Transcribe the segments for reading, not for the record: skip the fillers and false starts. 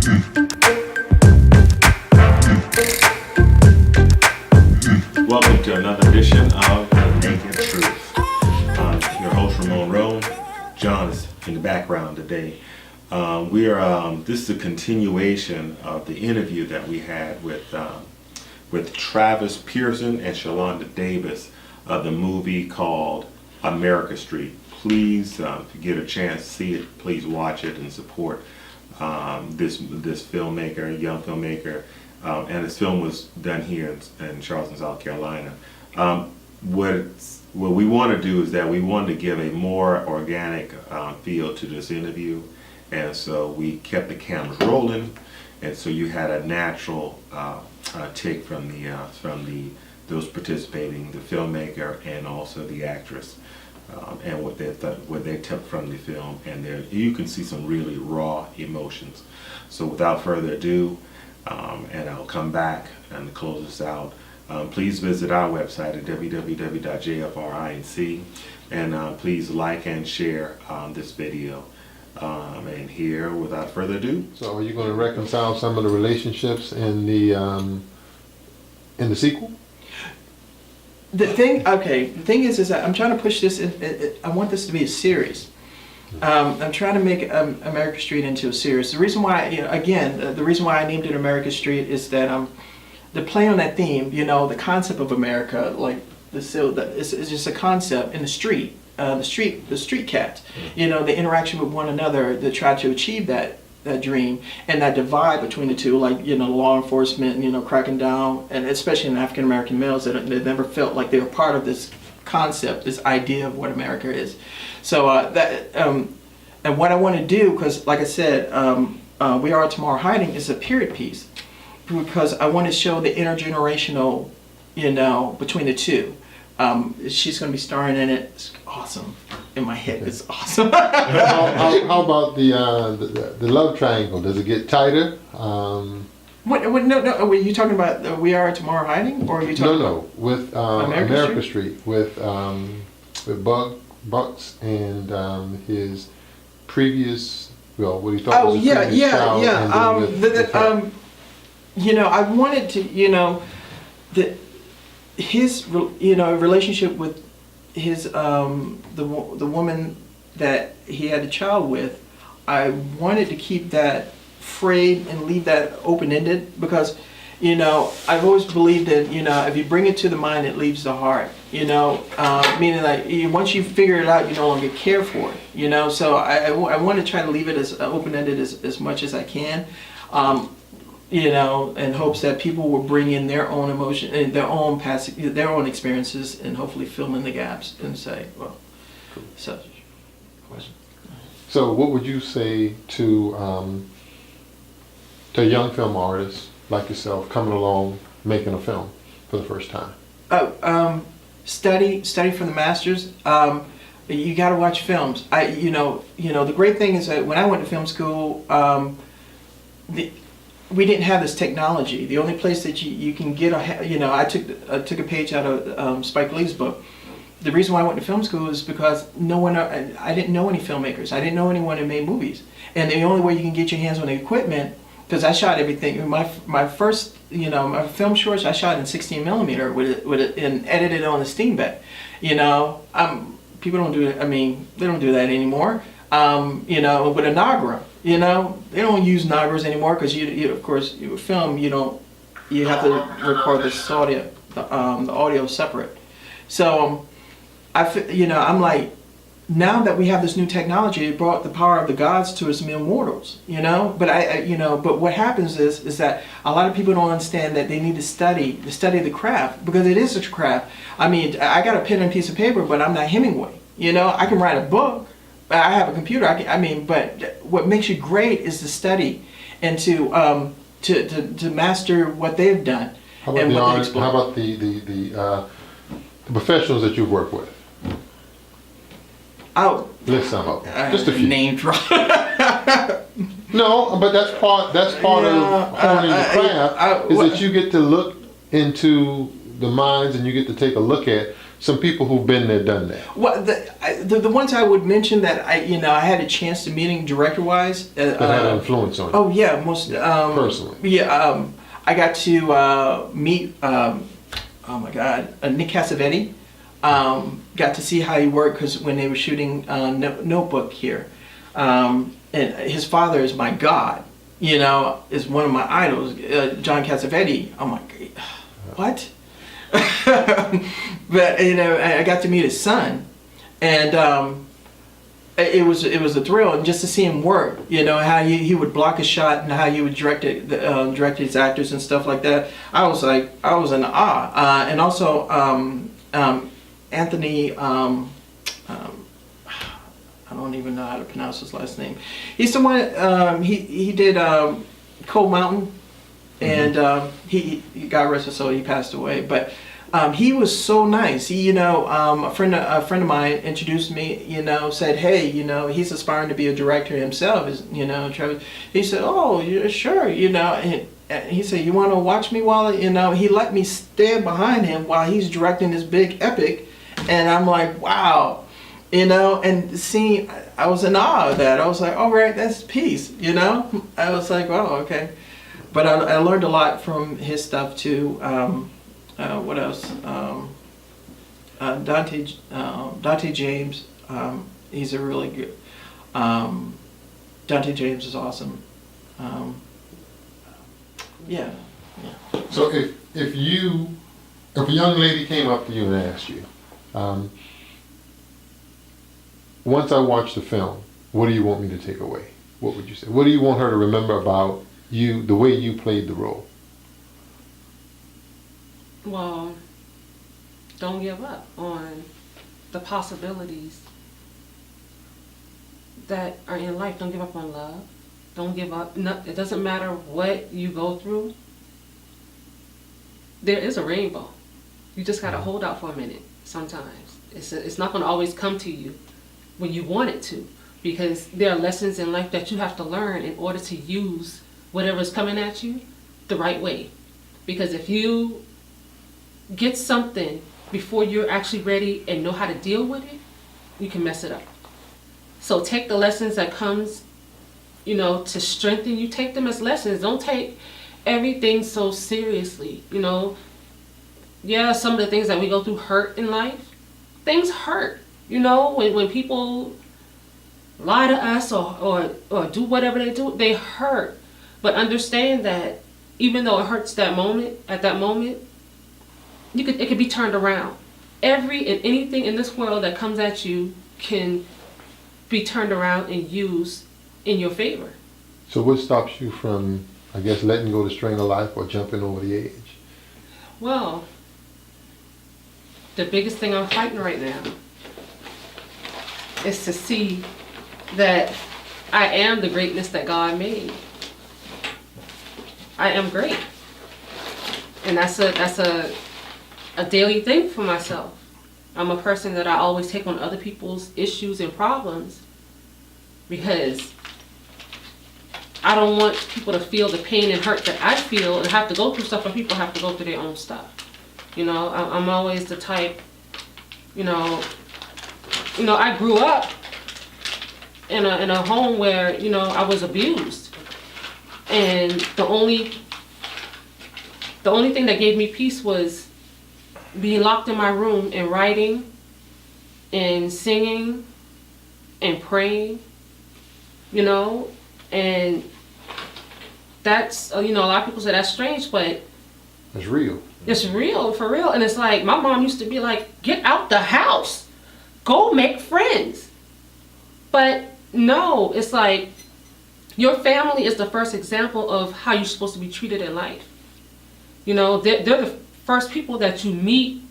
Welcome to another edition of The Naked Truth. Your host Ramon Roan. John is in the background today. This is a continuation of the interview that we had with Travis Pearson and Shalonda Davis of the movie called America Street. Please, if you get a chance to see it, please watch it and support this filmmaker, young filmmaker. And this film was done here in Charleston, South Carolina. What we want to do is that we want to give a more organic feel to this interview, and so we kept the cameras rolling, and so you had a natural take from those participating, the filmmaker and also the actress, and what they took from the film, and you can see some really raw emotions. So without further ado. And I'll come back and close this out. Please visit our website at www.jfrinc, and please like and share this video. And here, without further ado. So, are you going to reconcile some of the relationships in the sequel? The thing is that I'm trying to push this. I want this to be a series. I'm trying to make America Street into a series. The reason why, the reason why I named it America Street is that the play on that theme, the concept of America, like it's just a concept in the street cats, the interaction with one another to try to achieve that dream, and that divide between the two, like law enforcement, cracking down, and especially in African American males that never felt like they were part of this concept, this idea of what America is. So and what I want to do, because like I said, We Are Tomorrow Hiding is a period piece, because I want to show the intergenerational, between the two. She's going to be starring in it. It's awesome. In my head, it's awesome. how about the love triangle? Does it get tighter? No. Were you talking about We Are Tomorrow Hiding, or are you talking? No. With America Street, with Bucks and his previous, what he thought was his previous child. I wanted to, his relationship with his the woman that he had a child with. I wanted to keep that frayed and leave that open-ended, because I've always believed that if you bring it to the mind, it leaves the heart, meaning like once you figure it out, you no longer care for it, so I want to try to leave it as open-ended as much as I can, in hopes that people will bring in their own emotion and their own past, their own experiences, and hopefully fill in the gaps and say, well, cool. So question. So what would you say to young film artists like yourself coming along making a film for the first time? Study for the masters. You got to watch films. The great thing is that when I went to film school, we didn't have this technology. The only place that you can get I took a page out of Spike Lee's book. The reason why I went to film school is because I didn't know any filmmakers. I didn't know anyone who made movies, and the only way you can get your hands on the equipment, because I shot everything. My first, my film shorts I shot in 16 millimeter with it and edited on the Steam Deck. People don't do it. They don't do that anymore. With a Nagra, they don't use Nagras anymore, because of course you film, you have to record this audio, the audio separate. So I'm like, now that we have this new technology, it brought the power of the gods to us mere mortals, But but what happens is that a lot of people don't understand that they need to study the craft, because it is such a craft. I got a pen and piece of paper, but I'm not Hemingway. I can write a book, but I have a computer. But what makes you great is to study and to master what they've done. How about the professionals that you've worked with? List some of them. Just a few. Name drop. No, but that's part of honing the craft, is that you get to look into the minds, and you get to take a look at some people who've been there, done that. Well, the ones I would mention that I had a chance to meeting director wise. That had an influence on you. Oh yeah, most Personally. Yeah, I got to meet. Oh my God, Nick Cassavetes. Got to see how he worked because when they were shooting Notebook here, and his father is my god. Is one of my idols, John Cassavetes. I'm like, what? But I got to meet his son, and it was a thrill, and just to see him work. How he would block a shot and how he would direct his actors and stuff like that. I was in awe, and also Anthony. I don't even know how to pronounce his last name. He's the one. He did Cold Mountain, and he got arrested, so he passed away. But he was so nice. He, a friend of mine introduced me. Said, hey, he's aspiring to be a director himself. Trevor. He said, oh, yeah, sure. And he said, you want to watch me while he let me stand behind him while he's directing this big epic, and I'm like, wow. And seeing, I was in awe of that. I was like, all right, that's peace, I was like, oh, okay. But I learned a lot from his stuff too. What else? Dante James, he's a really good, Dante James is awesome. Yeah. So if a young lady came up to you and asked you, once I watch the film, what do you want me to take away? What would you say? What do you want her to remember about you, the way you played the role? Well, don't give up on the possibilities that are in life. Don't give up on love. Don't give up. No, it doesn't matter what you go through. There is a rainbow. You just got to hold out for a minute sometimes. It's not going to always come to you when you want it to, because there are lessons in life that you have to learn in order to use whatever's coming at you the right way. Because if you get something before you're actually ready and know how to deal with it, you can mess it up. So take the lessons that comes, to strengthen you. Take them as lessons. Don't take everything so seriously. Yeah, some of the things that we go through hurt in life. Things hurt. When people lie to us or do whatever they do, they hurt. But understand that even though it hurts at that moment, it could be turned around. Every and anything in this world that comes at you can be turned around and used in your favor. So what stops you from, I guess, letting go the string of life or jumping over the edge? Well, the biggest thing I'm fighting right now is to see that I am the greatness that God made. I am great. And that's a daily thing for myself. I'm a person that I always take on other people's issues and problems because I don't want people to feel the pain and hurt that I feel and have to go through stuff, and people have to go through their own stuff. I'm always the type, I grew up in a home where, I was abused. And the only thing that gave me peace was being locked in my room and writing and singing and praying, and that's, a lot of people say that's strange, but it's real. It's real, for real. And it's like, my mom used to be like, get out the house, go make friends. But no, it's like, your family is the first example of how you're supposed to be treated in life. They're the first people that you meet,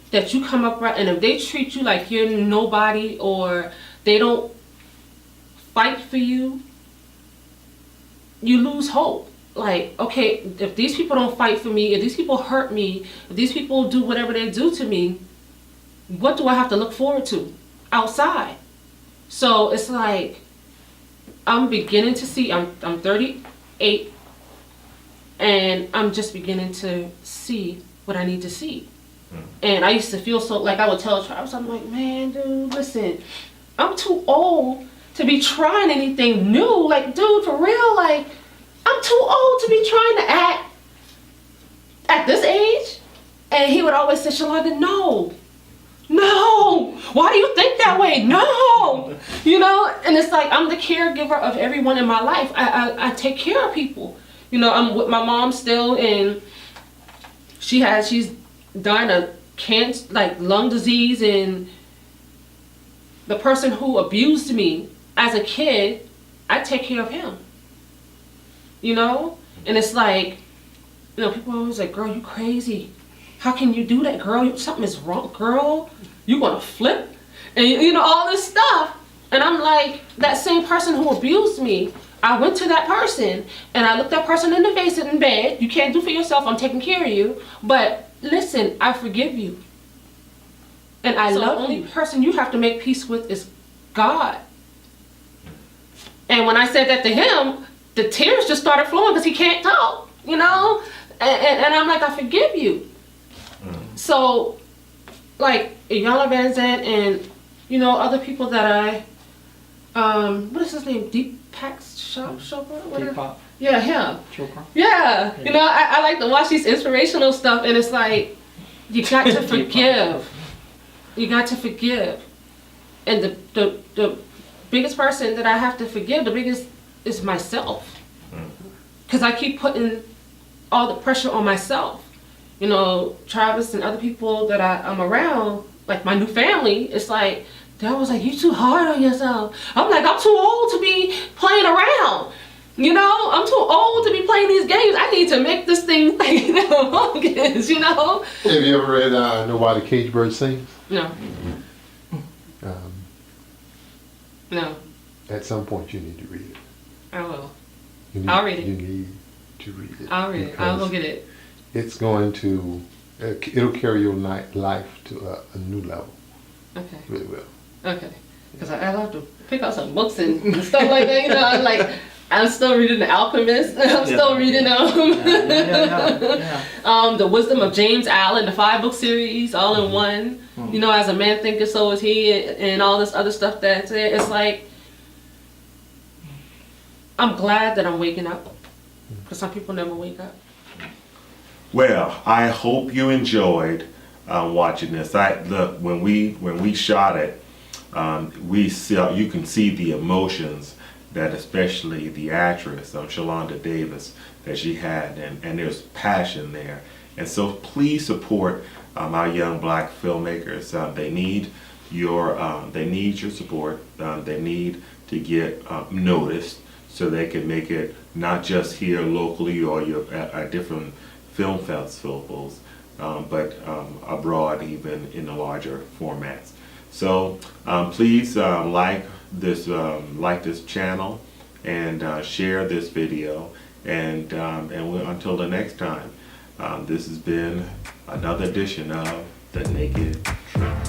that you come up right, and if they treat you like you're nobody or they don't fight for you, you lose hope. Like, okay, if these people don't fight for me, if these people hurt me, if these people do whatever they do to me, what do I have to look forward to outside? So it's like, I'm beginning to see, I'm 38, and I'm just beginning to see what I need to see. And I used to feel so, like I would tell Travis, I'm like, man, dude, listen, I'm too old to be trying anything new. Like, dude, for real, like, I'm too old to be trying to act at this age. And he would always say, Shalonda, no, why do you think that way? No, you know, and it's like, I'm the caregiver of everyone in my life. I take care of people. You know, I'm with my mom still, and she's dying of cancer, like lung disease, and the person who abused me as a kid, I take care of him. You know? And it's like, you know, people are always like, girl, you crazy. How can you do that, girl? Something is wrong, girl. You gonna flip? And you know, all this stuff. And I'm like, that same person who abused me, I went to that person and I looked that person in the face in bed. You can't do for yourself, I'm taking care of you. But listen, I forgive you. And I love you. The only person you have to make peace with is God. And when I said that to him, the tears just started flowing because he can't talk, you know? And I'm like, I forgive you. So, like, Iyanla Vanzant and, you know, other people that what is his name? Deepak Chopra? Deepak. Yeah, him. Chopra. Yeah. You know, I like to watch these inspirational stuff, and it's like, you got to forgive. You got to forgive. And the biggest person that I have to forgive, the biggest, is myself. Because I keep putting all the pressure on myself. You know, Travis and other people that I'm around, like my new family, it's like, Dad was like, you too hard on yourself. I'm like, I'm too old to be playing around. You know, I'm too old to be playing these games. I need to make this thing like, focus, you know? Have you ever read Know Why the Cage Bird Sings? No. Um, No. At some point you need to read it. I will. I'll read it. You need to read it. I'll read it. I'll go get it. It's going to, it'll carry your life to a new level. Okay. It really will. Okay. Because I love to pick up some books and stuff like that. You know, I'm still reading The Alchemist. I'm still reading The Wisdom of James Allen, the 5-book series, all in one. You know, as a man thinketh, so is he, and all this other stuff that's there. It's like, I'm glad that I'm waking up, because some people never wake up. Well, I hope you enjoyed watching this. Look, when we shot it, you can see the emotions that especially the actress, Shalonda Davis, that she had, and there's passion there. And so please support our young black filmmakers. They need your support. They need to get noticed so they can make it not just here locally or at different film festivals, but abroad, even in the larger formats. So please like this channel and share this video, and until the next time, this has been another edition of The Naked Truth.